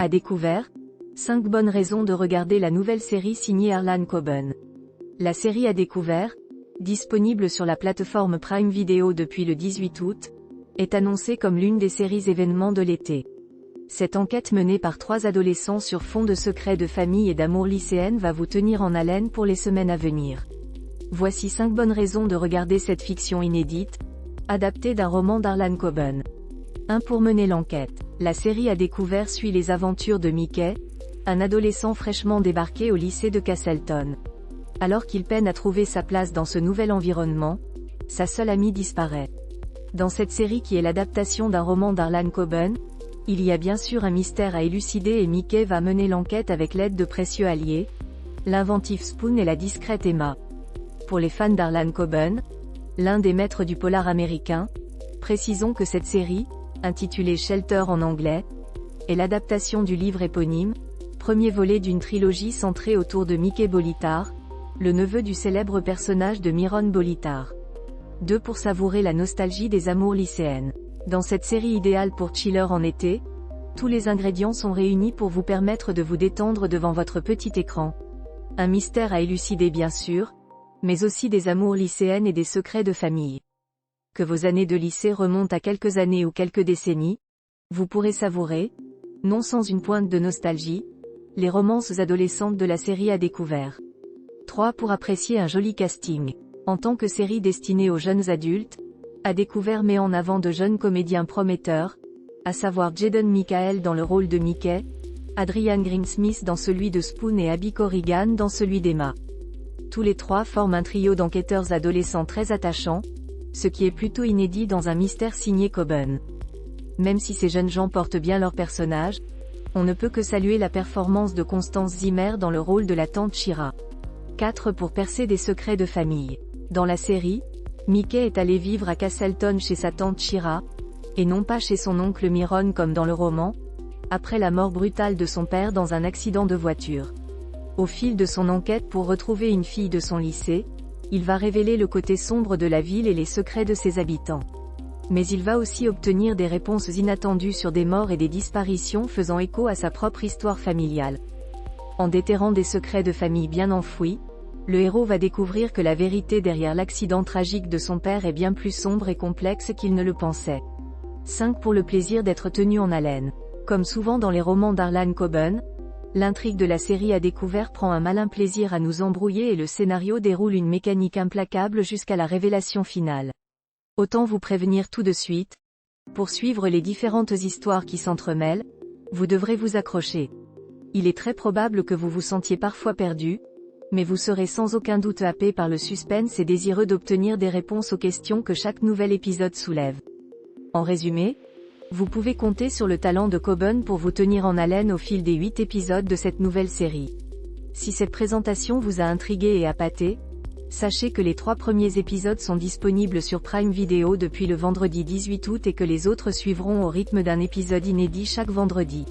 À découvert, 5 bonnes raisons de regarder la nouvelle série signée Harlan Coben. La série À découvert, disponible sur la plateforme Prime Video depuis le 18 août, est annoncée comme l'une des séries événements de l'été. Cette enquête menée par 3 adolescents sur fond de secrets de famille et d'amour lycéenne va vous tenir en haleine pour les semaines à venir. Voici 5 bonnes raisons de regarder cette fiction inédite, adaptée d'un roman d'Harlan Coben. 1. Pour mener l'enquête. La série À découvert suit les aventures de Mickey, un adolescent fraîchement débarqué au lycée de Castleton. Alors qu'il peine à trouver sa place dans ce nouvel environnement, sa seule amie disparaît. Dans cette série qui est l'adaptation d'un roman d'Harlan Coben, il y a bien sûr un mystère à élucider et Mickey va mener l'enquête avec l'aide de précieux alliés, l'inventif Spoon et la discrète Emma. Pour les fans d'Harlan Coben, l'un des maîtres du polar américain, précisons que cette série, intitulée Shelter en anglais, est l'adaptation du livre éponyme, premier volet d'une trilogie centrée autour de Mickey Bolitar, le neveu du célèbre personnage de Myron Bolitar. 2. Pour savourer la nostalgie des amours lycéennes. Dans cette série idéale pour chiller en été, tous les ingrédients sont réunis pour vous permettre de vous détendre devant votre petit écran. Un mystère à élucider bien sûr, mais aussi des amours lycéennes et des secrets de famille. Que vos années de lycée remontent à quelques années ou quelques décennies, vous pourrez savourer, non sans une pointe de nostalgie, les romances adolescentes de la série À découvert. 3. Pour apprécier un joli casting. En tant que série destinée aux jeunes adultes, À découvert met en avant de jeunes comédiens prometteurs, à savoir Jaden Michael dans le rôle de Mickey, Adrian Greensmith dans celui de Spoon et Abby Corrigan dans celui d'Emma. Tous les 3 forment un trio d'enquêteurs adolescents très attachants, ce qui est plutôt inédit dans un mystère signé Coben. Même si ces jeunes gens portent bien leur personnage, on ne peut que saluer la performance de Constance Zimmer dans le rôle de la tante Shira. 4. Pour percer des secrets de famille. Dans la série, Mickey est allé vivre à Castleton chez sa tante Shira, et non pas chez son oncle Myron comme dans le roman, après la mort brutale de son père dans un accident de voiture. Au fil de son enquête pour retrouver une fille de son lycée, il va révéler le côté sombre de la ville et les secrets de ses habitants. Mais il va aussi obtenir des réponses inattendues sur des morts et des disparitions faisant écho à sa propre histoire familiale. En déterrant des secrets de famille bien enfouis, le héros va découvrir que la vérité derrière l'accident tragique de son père est bien plus sombre et complexe qu'il ne le pensait. 5. Pour le plaisir d'être tenu en haleine. Comme souvent dans les romans d'Harlan Coben, l'intrigue de la série À découvert prend un malin plaisir à nous embrouiller et le scénario déroule une mécanique implacable jusqu'à la révélation finale. Autant vous prévenir tout de suite, pour suivre les différentes histoires qui s'entremêlent, vous devrez vous accrocher. Il est très probable que vous vous sentiez parfois perdu, mais vous serez sans aucun doute happé par le suspense et désireux d'obtenir des réponses aux questions que chaque nouvel épisode soulève. En résumé, vous pouvez compter sur le talent de Coben pour vous tenir en haleine au fil des 8 épisodes de cette nouvelle série. Si cette présentation vous a intrigué et appâté, sachez que les 3 premiers épisodes sont disponibles sur Prime Video depuis le vendredi 18 août et que les autres suivront au rythme d'un épisode inédit chaque vendredi.